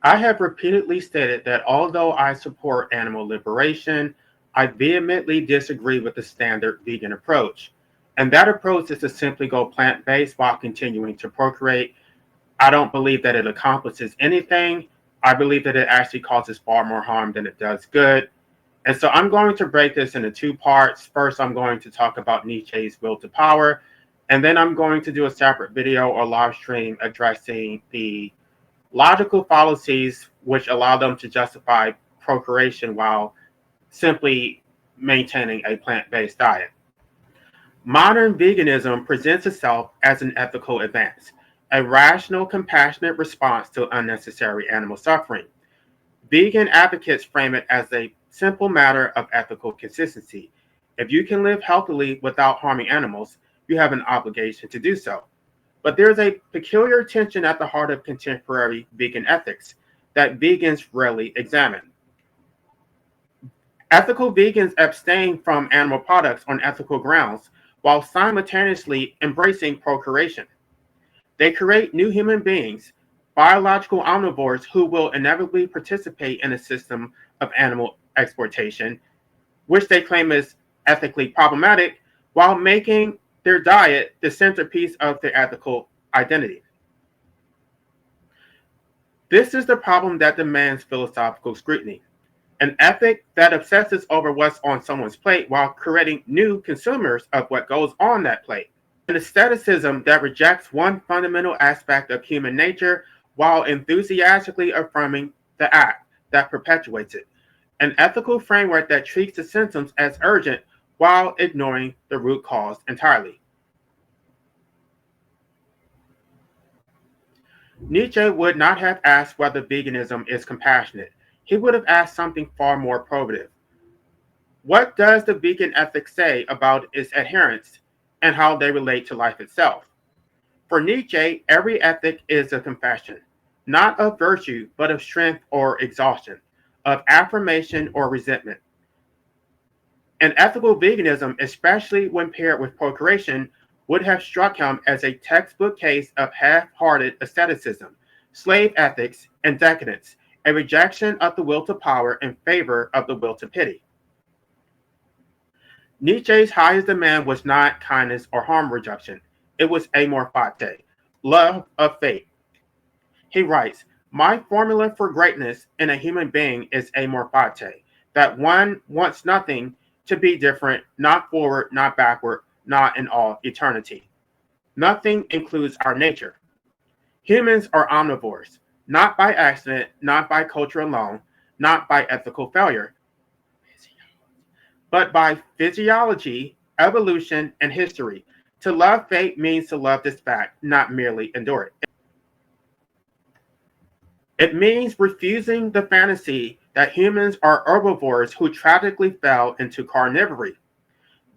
I have repeatedly stated that although I support animal liberation, I vehemently disagree with the standard vegan approach. And that approach is to simply go plant based while continuing to procreate. I don't believe that it accomplishes anything. I believe that it actually causes far more harm than it does good. And so I'm going to break this into two parts. First, I'm going to talk about Nietzsche's will to power, and then I'm going to do a separate video or live stream addressing the logical fallacies which allow them to justify procreation while simply maintaining a plant-based diet. Modern veganism presents itself as an ethical advance, a rational, compassionate response to unnecessary animal suffering. Vegan advocates frame it as a simple matter of ethical consistency. If you can live healthily without harming animals, you have an obligation to do so. But there's a peculiar tension at the heart of contemporary vegan ethics that vegans rarely examine. Ethical vegans abstain from animal products on ethical grounds while simultaneously embracing procreation. They create new human beings, biological omnivores who will inevitably participate in a system of animal exploitation, which they claim is ethically problematic, while making their diet the centerpiece of their ethical identity. This is the problem that demands philosophical scrutiny. An ethic that obsesses over what's on someone's plate while creating new consumers of what goes on that plate. An aestheticism that rejects one fundamental aspect of human nature while enthusiastically affirming the act that perpetuates it. An ethical framework that treats the symptoms as urgent while ignoring the root cause entirely. Nietzsche would not have asked whether veganism is compassionate. He would have asked something far more probative. What does the vegan ethic say about its adherents and how they relate to life itself? For Nietzsche, every ethic is a confession, not of virtue, but of strength or exhaustion, of affirmation or resentment. And ethical veganism, especially when paired with procreation, would have struck him as a textbook case of half-hearted asceticism, slave ethics, and decadence, a rejection of the will to power in favor of the will to pity. Nietzsche's highest demand was not kindness or harm reduction. It was amor fati, love of fate. He writes, "My formula for greatness in a human being is amor fati, that one wants nothing to be different, not forward, not backward, not in all eternity. Nothing includes our nature. Humans are omnivores, not by accident, not by culture alone, not by ethical failure, but by physiology, evolution, and history. To love fate means to love this fact, not merely endure it. It means refusing the fantasy that humans are herbivores who tragically fell into carnivory.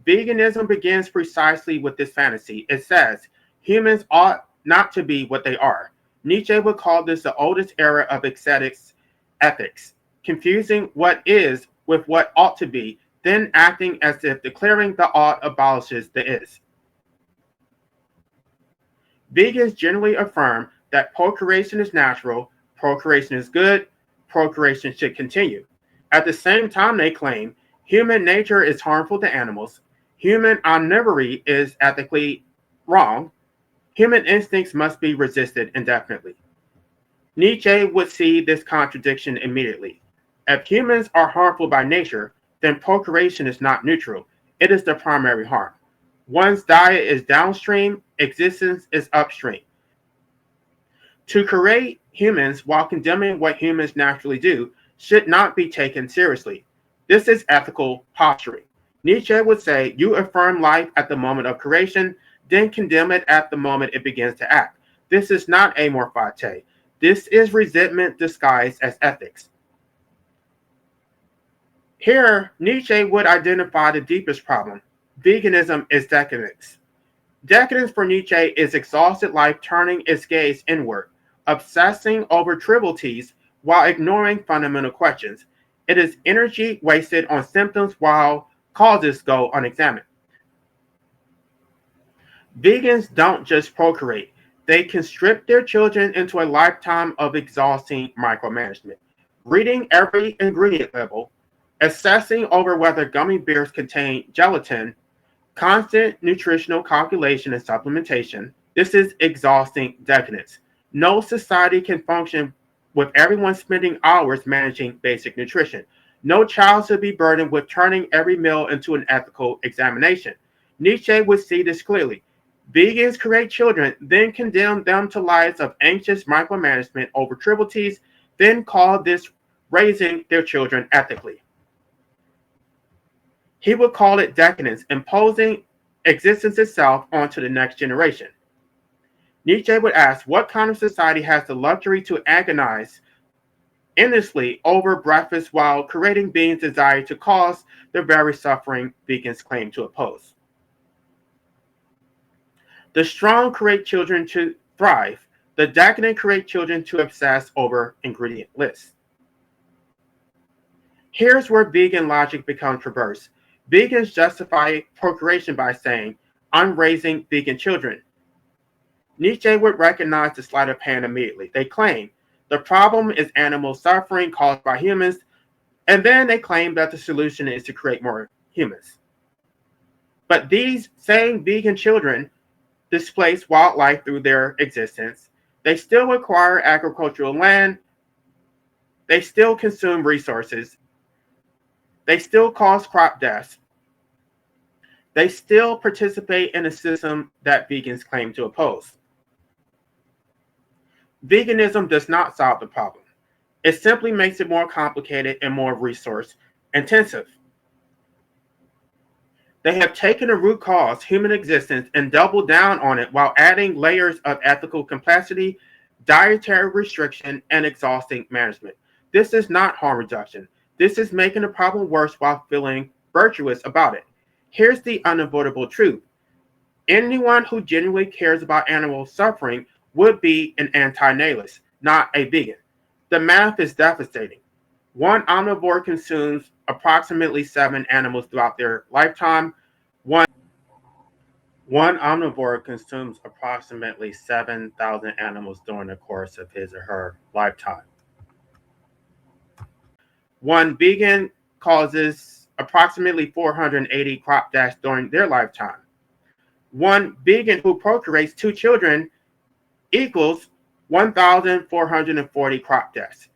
Veganism begins precisely with this fantasy. It says, humans ought not to be what they are. Nietzsche would call this the oldest era of aesthetics ethics, confusing what is with what ought to be, then acting as if declaring the ought abolishes the is. Vegans generally affirm that procreation is natural, procreation is good, procreation should continue. At the same time, they claim human nature is harmful to animals, human omnivory is ethically wrong, human instincts must be resisted indefinitely. Nietzsche would see this contradiction immediately. If humans are harmful by nature, then procreation is not neutral, it is the primary harm. One's diet is downstream, existence is upstream. To create humans while condemning what humans naturally do should not be taken seriously. This is ethical posturing. Nietzsche would say, you affirm life at the moment of creation, then condemn it at the moment it begins to act. This is not amor fati. This is resentment disguised as ethics. Here, Nietzsche would identify the deepest problem. Veganism is decadence. Decadence for Nietzsche is exhausted life turning its gaze inward, obsessing over trivialities while ignoring fundamental questions. It is energy wasted on symptoms while causes go unexamined. Vegans don't just procreate, They can strip their children into a lifetime of exhausting micromanagement, reading every ingredient label, assessing over whether gummy bears contain gelatin, constant nutritional calculation and supplementation. This is exhausting decadence. No society can function with everyone spending hours managing basic nutrition. No child should be burdened with turning every meal into an ethical examination. Nietzsche would see this clearly. Vegans create children, then condemn them to lives of anxious micromanagement over trivialities, then call this raising their children ethically. He would call it decadence, imposing existence itself onto the next generation. Nietzsche would ask, what kind of society has the luxury to agonize endlessly over breakfast while creating beings' desire to cause the very suffering vegans claim to oppose? The strong create children to thrive. The decadent create children to obsess over ingredient lists. Here's where vegan logic becomes perverse. Vegans justify procreation by saying, I'm raising vegan children. Nietzsche would recognize the sleight of hand immediately. They claim the problem is animal suffering caused by humans, and then they claim that the solution is to create more humans. But these same vegan children displace wildlife through their existence. They still acquire agricultural land. They still consume resources. They still cause crop deaths. They still participate in a system that vegans claim to oppose. Veganism does not solve the problem. It simply makes it more complicated and more resource intensive. They have taken a root cause, human existence, and doubled down on it while adding layers of ethical complexity, dietary restriction, and exhausting management. This is not harm reduction. This is making the problem worse while feeling virtuous about it. Here's the unavoidable truth. Anyone who genuinely cares about animal suffering would be an anti-natalist, not a vegan. The math is devastating. One omnivore consumes approximately 7 animals throughout their lifetime. One omnivore consumes approximately 7,000 animals during the course of his or her lifetime. One vegan causes approximately 480 crop deaths during their lifetime. One vegan who procreates 2 children equals 1,440 crop deaths.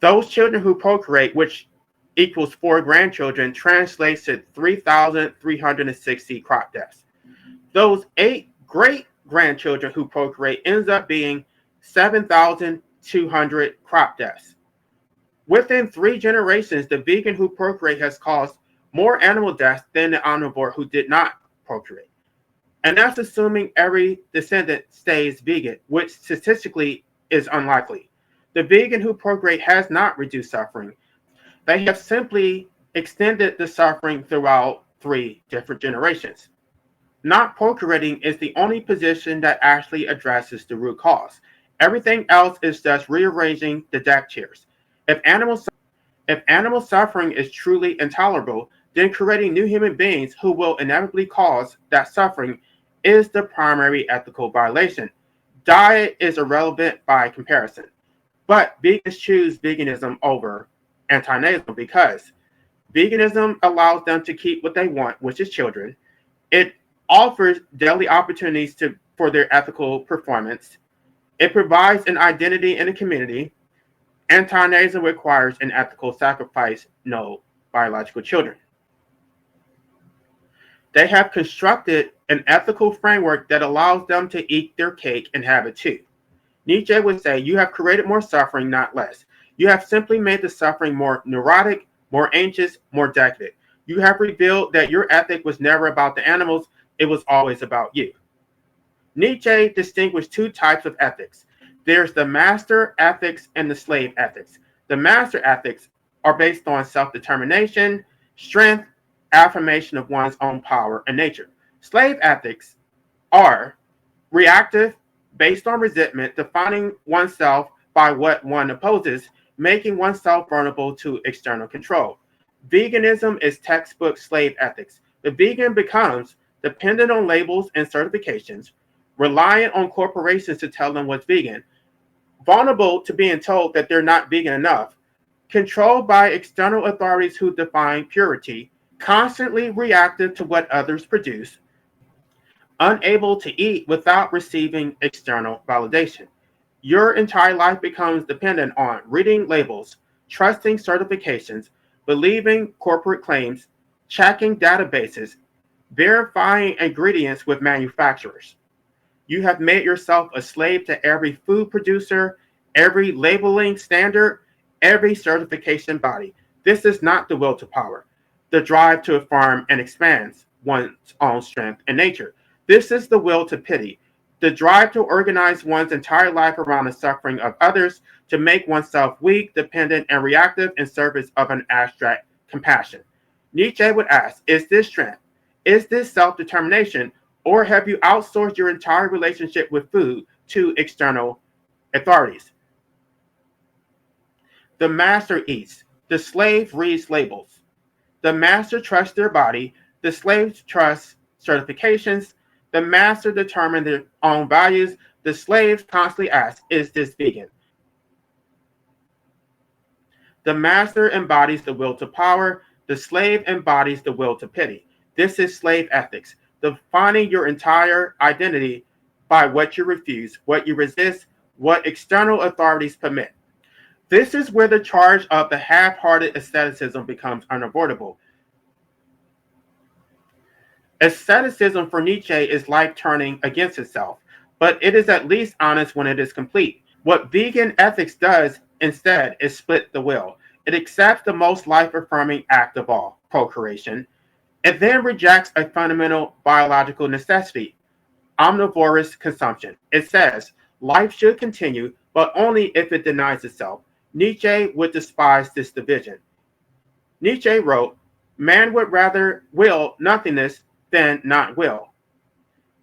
Those children who procreate, which equals 4 grandchildren, translates to 3,360 crop deaths. Those 8 great-grandchildren who procreate ends up being 7,200 crop deaths. Within 3 generations, the vegan who procreate has caused more animal deaths than the omnivore who did not procreate. And that's assuming every descendant stays vegan, which statistically is unlikely. The vegan who procreate has not reduced suffering. They have simply extended the suffering throughout 3 different generations. Not procreating is the only position that actually addresses the root cause. Everything else is just rearranging the deck chairs. If animal suffering is truly intolerable, then creating new human beings who will inevitably cause that suffering is the primary ethical violation. Diet is irrelevant by comparison. But vegans choose veganism over anti-natalism because veganism allows them to keep what they want, which is children. It offers daily opportunities for their ethical performance. It provides an identity in a community. Anti-natalism requires an ethical sacrifice, no biological children. They have constructed an ethical framework that allows them to eat their cake and have it too. Nietzsche would say, you have created more suffering, not less. You have simply made the suffering more neurotic, more anxious, more decadent. You have revealed that your ethic was never about the animals, it was always about you. Nietzsche distinguished 2 types of ethics. There's the master ethics and the slave ethics. The master ethics are based on self-determination, strength, affirmation of one's own power and nature. Slave ethics are reactive, based on resentment, defining oneself by what one opposes, making oneself vulnerable to external control. Veganism is textbook slave ethics. The vegan becomes dependent on labels and certifications, reliant on corporations to tell them what's vegan, vulnerable to being told that they're not vegan enough, controlled by external authorities who define purity, constantly reactive to what others produce, unable to eat without receiving external validation. Your entire life becomes dependent on reading labels, trusting certifications, believing corporate claims, checking databases, verifying ingredients with manufacturers. You have made yourself a slave to every food producer, every labeling standard, every certification body. This is not the will to power, the drive to affirm and expand one's own strength and nature. This is the will to pity, the drive to organize one's entire life around the suffering of others, to make oneself weak, dependent, and reactive in service of an abstract compassion. Nietzsche would ask, is this strength? Is this self-determination? Or have you outsourced your entire relationship with food to external authorities? The master eats. The slave reads labels. The master trusts their body. The slave trusts certifications. The master determines their own values. The slave constantly asks, is this vegan? The master embodies the will to power. The slave embodies the will to pity. This is slave ethics, defining your entire identity by what you refuse, what you resist, what external authorities permit. This is where the charge of the half-hearted asceticism becomes unavoidable. Asceticism for Nietzsche is life turning against itself, but it is at least honest when it is complete. What vegan ethics does instead is split the will. It accepts the most life-affirming act of all, procreation. It then rejects a fundamental biological necessity, omnivorous consumption. It says life should continue, but only if it denies itself. Nietzsche would despise this division. Nietzsche wrote, man would rather will nothingness than not will.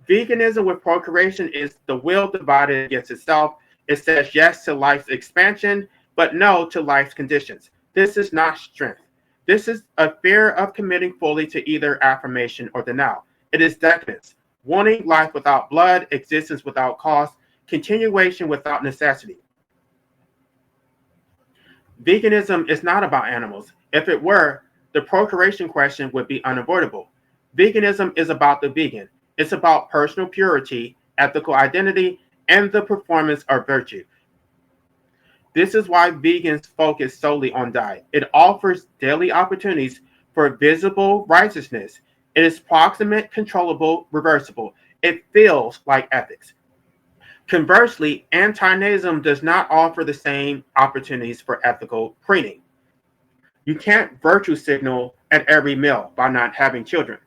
Veganism with procreation is the will divided against itself. It says yes to life's expansion, but no to life's conditions. This is not strength. This is a fear of committing fully to either affirmation or denial. It is decadence, wanting life without blood, existence without cost, continuation without necessity. Veganism is not about animals. If it were, the procreation question would be unavoidable. Veganism is about the vegan. It's about personal purity, ethical identity, and the performance of virtue. This is why vegans focus solely on diet. It offers daily opportunities for visible righteousness. It is proximate, controllable, reversible. It feels like ethics. Conversely, anti-Nazism does not offer the same opportunities for ethical preening. You can't virtue signal at every meal by not having children.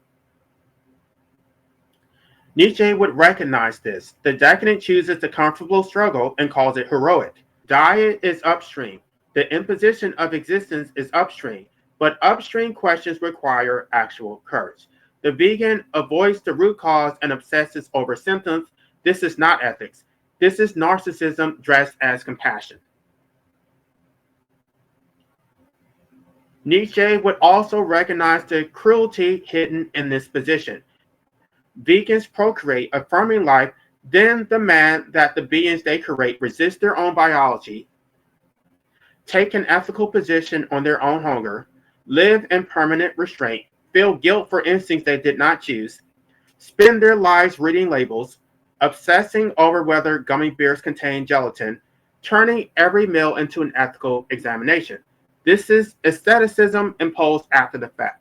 Nietzsche would recognize this. The decadent chooses the comfortable struggle and calls it heroic. Diet is upstream. The imposition of existence is upstream, but upstream questions require actual courage. The vegan avoids the root cause and obsesses over symptoms. This is not ethics. This is narcissism dressed as compassion. Nietzsche would also recognize the cruelty hidden in this position. Vegans procreate, affirming life, then demand that the beings they create resist their own biology, take an ethical position on their own hunger, live in permanent restraint, feel guilt for instincts they did not choose, spend their lives reading labels, obsessing over whether gummy bears contain gelatin, turning every meal into an ethical examination. This is aestheticism imposed after the fact.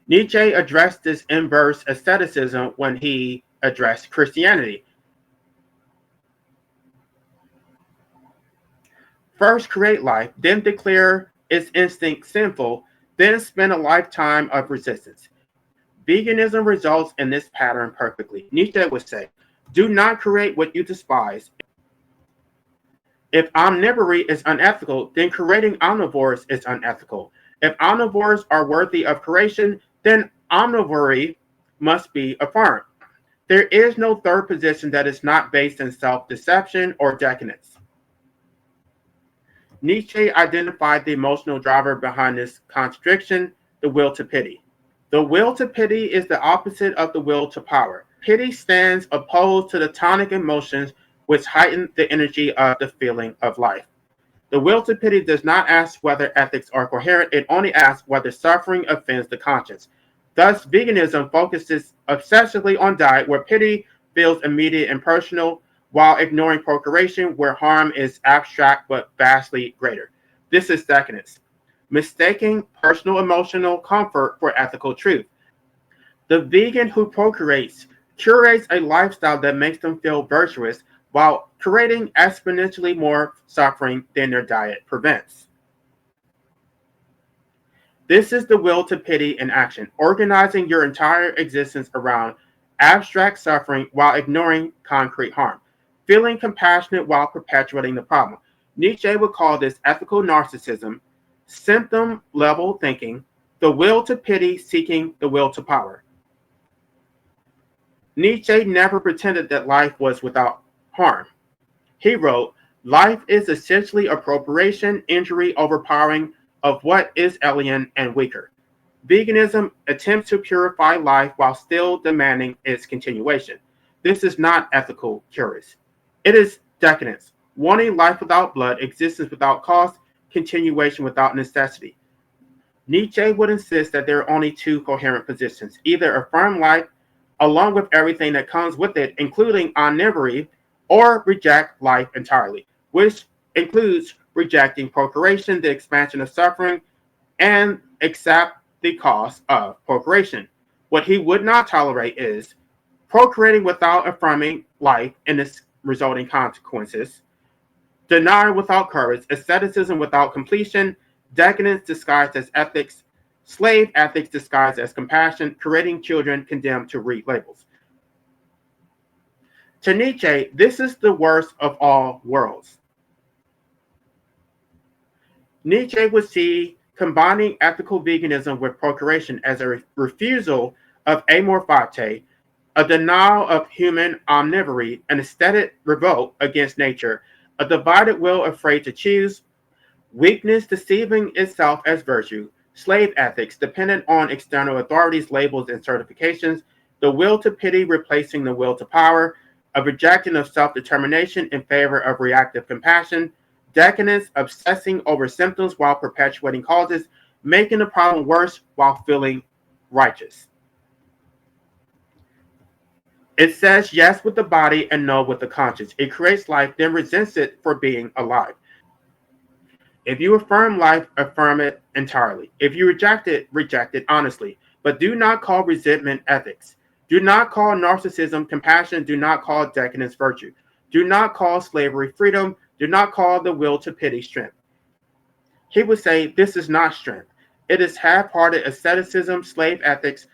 Nietzsche addressed this inverse aestheticism when he addressed Christianity. First create life, then declare its instinct sinful, then spend a lifetime of resistance. Veganism results in this pattern perfectly. Nietzsche would say, do not create what you despise. If omnivory is unethical, then creating omnivores is unethical. If omnivores are worthy of creation, then omnivory must be affirmed. There is no third position that is not based in self-deception or decadence. Nietzsche identified the emotional driver behind this contradiction, the will to pity. The will to pity is the opposite of the will to power. Pity stands opposed to the tonic emotions which heighten the energy of the feeling of life. The will to pity does not ask whether ethics are coherent, it only asks whether suffering offends the conscience. Thus, veganism focuses obsessively on diet, where pity feels immediate and personal, while ignoring procreation, where harm is abstract but vastly greater. This is decadence, mistaking personal emotional comfort for ethical truth. The vegan who procreates curates a lifestyle that makes them feel virtuous while creating exponentially more suffering than their diet prevents. This is the will to pity in action, organizing your entire existence around abstract suffering while ignoring concrete harm, feeling compassionate while perpetuating the problem. Nietzsche would call this ethical narcissism, symptom level thinking, the will to pity seeking the will to power. Nietzsche never pretended that life was without harm. He wrote, "Life is essentially appropriation, injury, overpowering of what is alien and weaker." Veganism attempts to purify life while still demanding its continuation. This is not ethical courage. It is decadence, wanting life without blood, existence without cost, continuation without necessity. Nietzsche would insist that there are only two coherent positions: either affirm life along with everything that comes with it, including omnivory, or reject life entirely, which includes rejecting procreation, the expansion of suffering, and accept the cost of procreation. What he would not tolerate is procreating without affirming life and its resulting consequences, denial without courage, asceticism without completion, decadence disguised as ethics, slave ethics disguised as compassion, creating children condemned to read labels. To Nietzsche, this is the worst of all worlds. Nietzsche would see combining ethical veganism with procreation as a refusal of amor fati, a denial of human omnivory, an aesthetic revolt against nature, a divided will afraid to choose, weakness deceiving itself as virtue, slave ethics dependent on external authorities, labels, and certifications, the will to pity replacing the will to power, a rejection of self-determination in favor of reactive compassion, decadence obsessing over symptoms while perpetuating causes, making the problem worse while feeling righteous. It says yes with the body and no with the conscience. It creates life, then resents it for being alive. If you affirm life, affirm it entirely. If you reject it honestly. But do not call resentment ethics. Do not call narcissism compassion. Do not call decadence virtue. Do not call slavery freedom. Do not call the will to pity strength. He would say this is not strength. It is half-hearted asceticism, slave ethics,